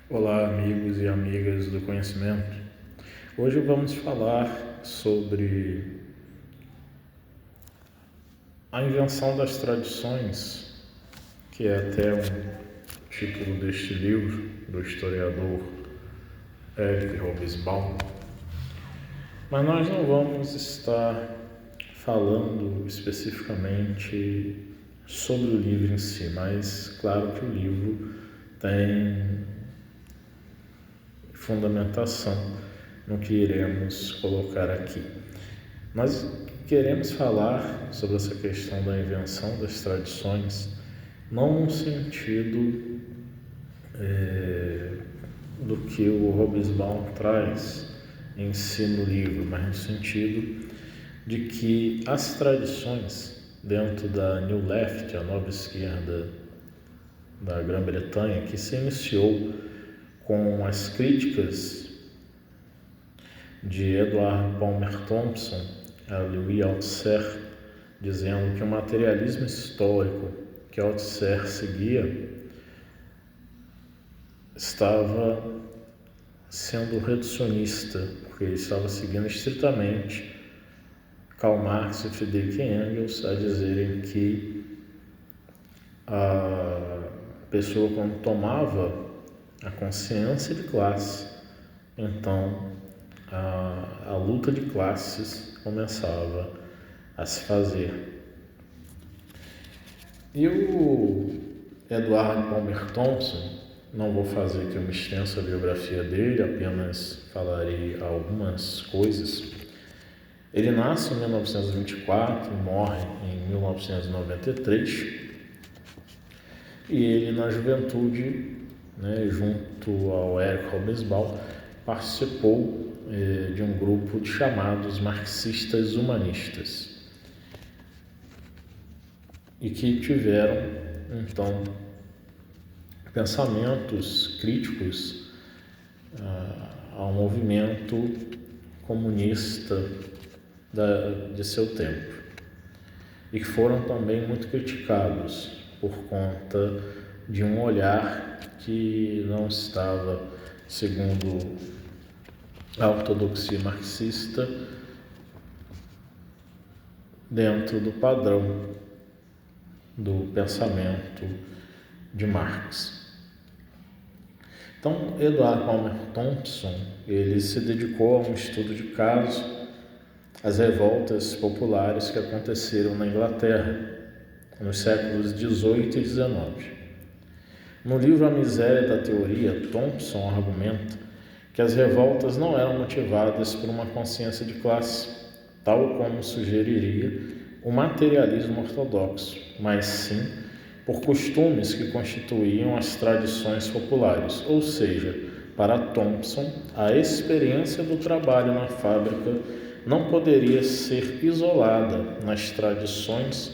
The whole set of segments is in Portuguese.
Olá, amigos e amigas do conhecimento. Hoje vamos falar sobre a invenção das tradições, que é até um título deste livro do historiador Eric Hobsbawm. Mas nós não vamos estar falando especificamente sobre o livro em si, mas claro que o livro tem fundamentação no que iremos colocar aqui. Nós queremos falar sobre essa questão da invenção das tradições, não no sentido do que o Hobsbawm traz em si no livro, mas no sentido de que as tradições dentro da New Left, a nova esquerda da Grã-Bretanha, que se iniciou com as críticas de Edward Palmer Thompson a Louis Althusser, dizendo que o materialismo histórico que Althusser seguia estava sendo reducionista, porque ele estava seguindo estritamente Karl Marx e Friedrich Engels a dizerem que a pessoa, quando tomava a consciência de classe, então a luta de classes começava a se fazer. E o Edward Palmer Thompson, não vou fazer aqui uma extensa biografia dele, apenas falarei algumas coisas. Ele nasce em 1924 e morre em 1993. E ele, na juventude, junto ao Eric Hobsbawm, participou de um grupo de chamados marxistas humanistas e que tiveram, então, pensamentos críticos ao movimento comunista de seu tempo e que foram também muito criticados por conta de um olhar que não estava, segundo a ortodoxia marxista, dentro do padrão do pensamento de Marx. Então, Edward Palmer Thompson, ele se dedicou a um estudo de caso às revoltas populares que aconteceram na Inglaterra nos séculos XVIII e XIX. No livro A Miséria da Teoria, Thompson argumenta que as revoltas não eram motivadas por uma consciência de classe, tal como sugeriria o materialismo ortodoxo, mas sim por costumes que constituíam as tradições populares, ou seja, para Thompson, a experiência do trabalho na fábrica não poderia ser isolada nas tradições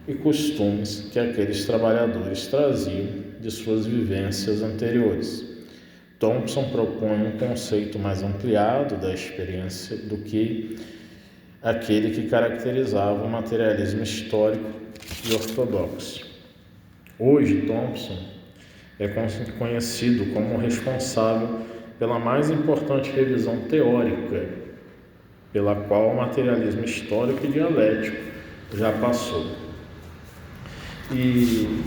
e costumes que aqueles trabalhadores traziam de suas vivências anteriores. Thompson propõe um conceito mais ampliado da experiência do que aquele que caracterizava o materialismo histórico e ortodoxo. Hoje, Thompson é conhecido como responsável pela mais importante revisão teórica pela qual o materialismo histórico e dialético já passou. E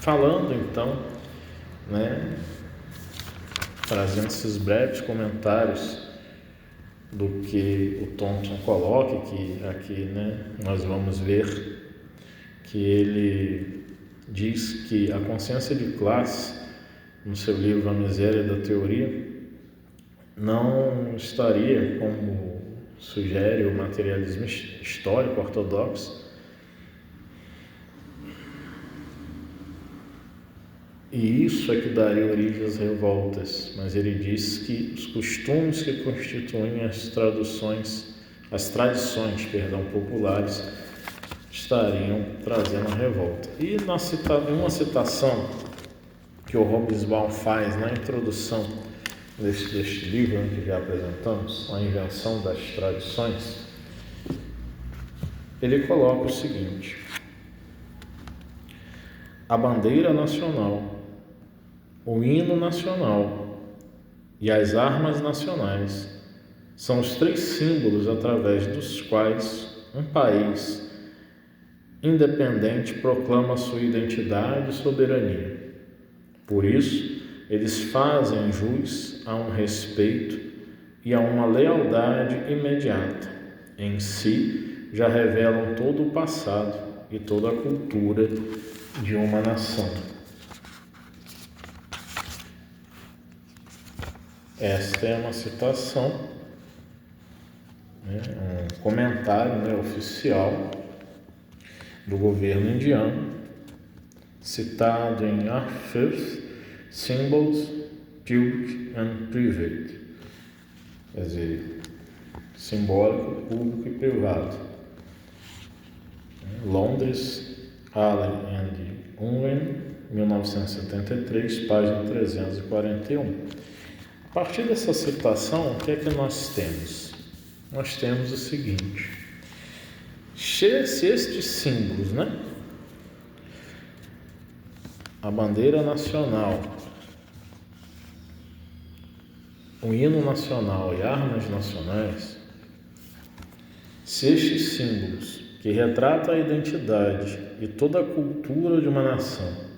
falando então, trazendo esses breves comentários do que o Thompson coloca, que aqui nós vamos ver que ele diz que a consciência de classe, no seu livro A Miséria da Teoria, não estaria, como sugere o materialismo histórico ortodoxo, e isso é que daria origem às revoltas, mas ele diz que os costumes que constituem as tradições populares estariam trazendo a revolta. E uma citação que o Hobsbawm faz na introdução deste livro que já apresentamos, A Invenção das Tradições, ele coloca o seguinte: a bandeira nacional o hino nacional e as armas nacionais são os três símbolos através dos quais um país independente proclama sua identidade e soberania. Por isso, eles fazem jus a um respeito e a uma lealdade imediata. Em si, já revelam todo o passado e toda a cultura de uma nação. Esta é uma citação, um comentário oficial do governo indiano, citado em Our First Symbols, Public and Private, quer dizer, simbólico, público e privado. Londres, Allen and Unwin, 1973, página 341. A partir dessa citação, o que é que nós temos? Nós temos o seguinte: se estes símbolos, a bandeira nacional, o hino nacional e armas nacionais, se estes símbolos que retratam a identidade e toda a cultura de uma nação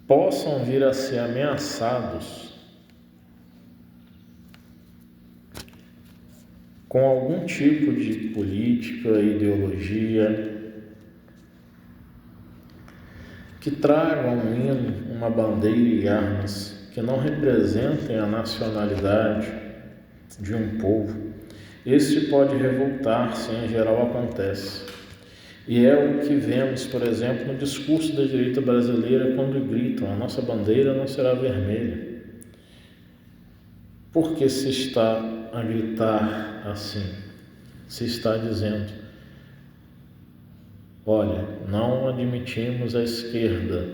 possam vir a ser ameaçados com algum tipo de política, ideologia, que tragam um hino, uma bandeira e armas que não representem a nacionalidade de um povo, este pode revoltar-se, em geral acontece. E é o que vemos, por exemplo, no discurso da direita brasileira quando gritam: a nossa bandeira não será vermelha. Por que se está a gritar assim? Se está dizendo: olha, não admitimos a esquerda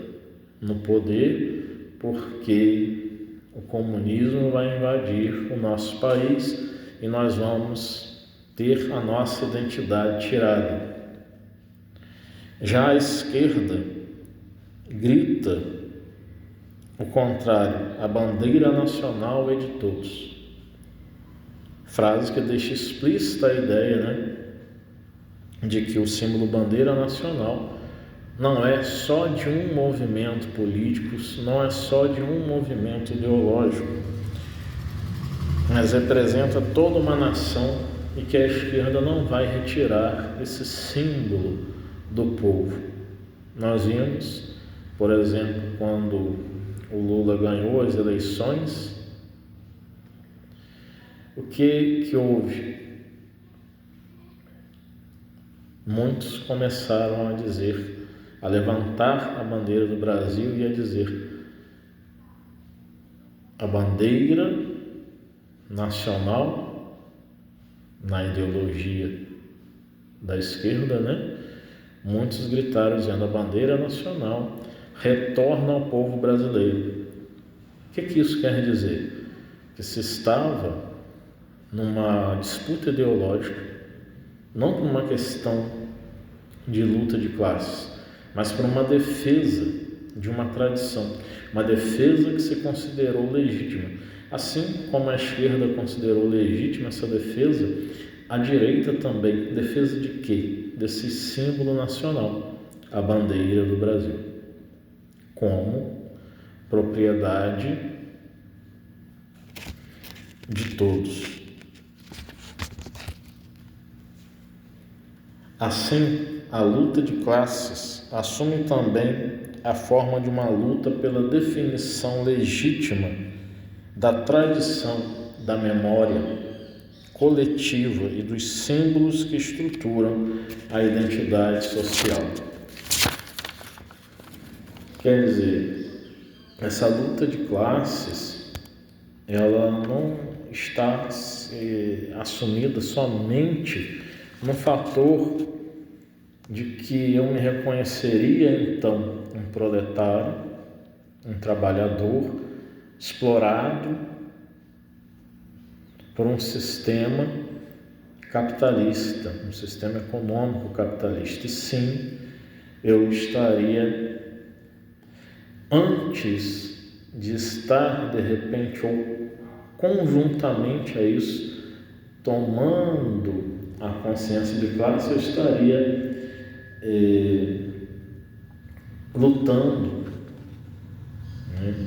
no poder porque o comunismo vai invadir o nosso país e nós vamos ter a nossa identidade tirada. Já a esquerda grita o contrário: a bandeira nacional é de todos. Frase que deixa explícita a ideia, de que o símbolo bandeira nacional não é só de um movimento político, não é só de um movimento ideológico, mas representa toda uma nação e que a esquerda não vai retirar esse símbolo do povo. Nós vimos, por exemplo, quando o Lula ganhou as eleições, o que houve? Muitos começaram a dizer, a levantar a bandeira do Brasil e a dizer: a bandeira nacional, na ideologia da esquerda, muitos gritaram dizendo: a bandeira nacional retorna ao povo brasileiro. O que isso quer dizer? Que se estava numa disputa ideológica, não por uma questão de luta de classes, mas por uma defesa de uma tradição, uma defesa que se considerou legítima. Assim como a esquerda considerou legítima essa defesa, a direita também. Defesa de quê? Desse símbolo nacional, a bandeira do Brasil, como propriedade de todos. Assim, a luta de classes assume também a forma de uma luta pela definição legítima da tradição, da memória coletiva e dos símbolos que estruturam a identidade social. Quer dizer, essa luta de classes, ela não está assumida somente no fator de que eu me reconheceria então um proletário, um trabalhador explorado por um sistema capitalista, um sistema econômico capitalista. E sim, eu estaria antes de estar, de repente, ou conjuntamente a isso, tomando a consciência de classe, eu estaria lutando, né,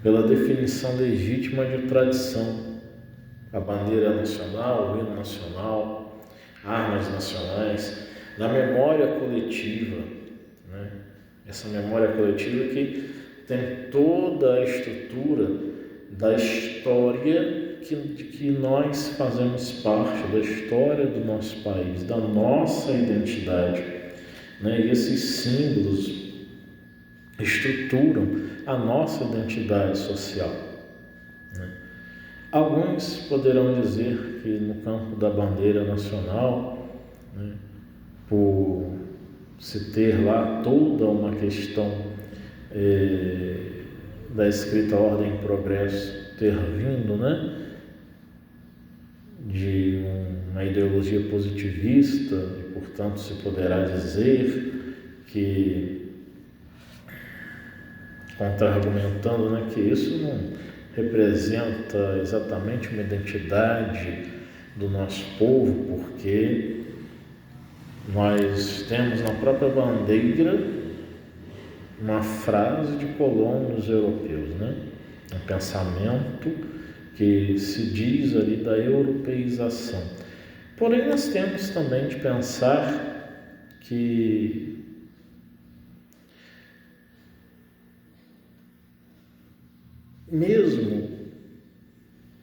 pela definição legítima de tradição, a bandeira nacional, o hino nacional, armas nacionais, na memória coletiva, né? Essa memória coletiva que tem toda a estrutura da história de que nós fazemos parte, da história do nosso país, da nossa identidade, né? E esses símbolos estruturam a nossa identidade social, né? Alguns poderão dizer que no campo da bandeira nacional, né, por se ter lá toda uma questão da escrita Ordem e Progresso ter vindo, né, de uma ideologia positivista, e portanto se poderá dizer que, contra-argumentando, né, que isso não representa exatamente uma identidade do nosso povo, porque nós temos na própria bandeira uma frase de colonos europeus, né? Um pensamento que se diz ali da europeização. Porém, nós temos também de pensar que mesmo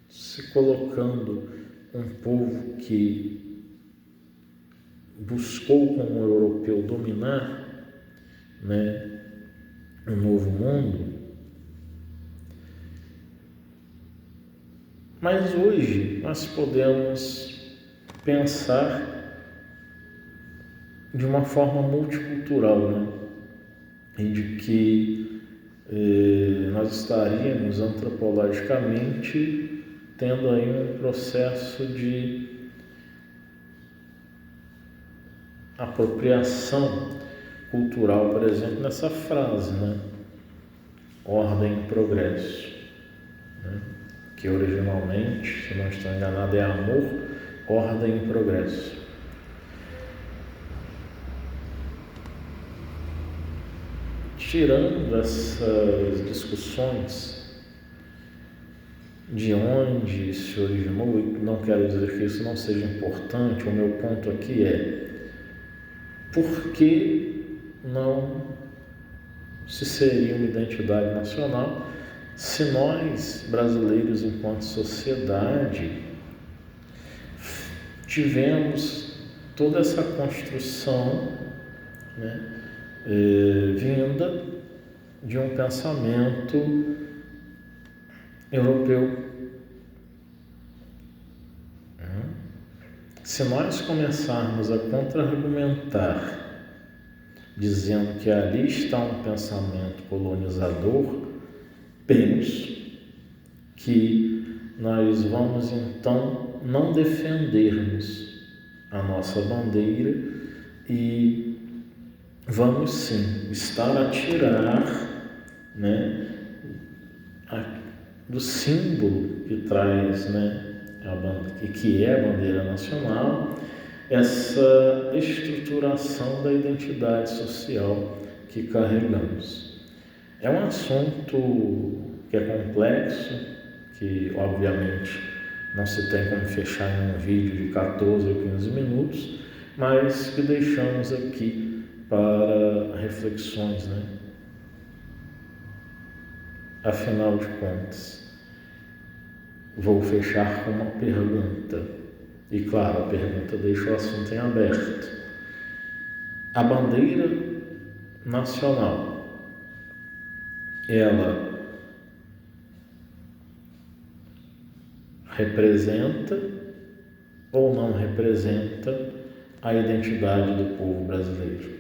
se colocando um povo que buscou como europeu dominar, né, o novo mundo, mas hoje nós podemos pensar de uma forma multicultural, né, e de que nós estaríamos antropologicamente tendo aí um processo de apropriação cultural, por exemplo, nessa frase, né? Ordem e progresso, né? Que originalmente, se não estou enganado, é amor, ordem e progresso. Tirando essas discussões de onde se originou, e não quero dizer que isso não seja importante, o meu ponto aqui é: por que não se seria uma identidade nacional se nós, brasileiros, enquanto sociedade, tivemos toda essa construção, né, vinda de um pensamento europeu? Se nós começarmos a contra-argumentar dizendo que ali está um pensamento colonizador, penso que nós vamos então não defendermos a nossa bandeira e vamos sim estar a tirar, né, do símbolo que traz, né, que é a bandeira nacional, essa estruturação da identidade social que carregamos. É um assunto que é complexo, que obviamente não se tem como fechar em um vídeo de 14 ou 15 minutos, mas que deixamos aqui para reflexões, né? Afinal de contas, vou fechar com uma pergunta. E claro, a pergunta deixa o assunto em aberto. A bandeira nacional, ela representa ou não representa a identidade do povo brasileiro?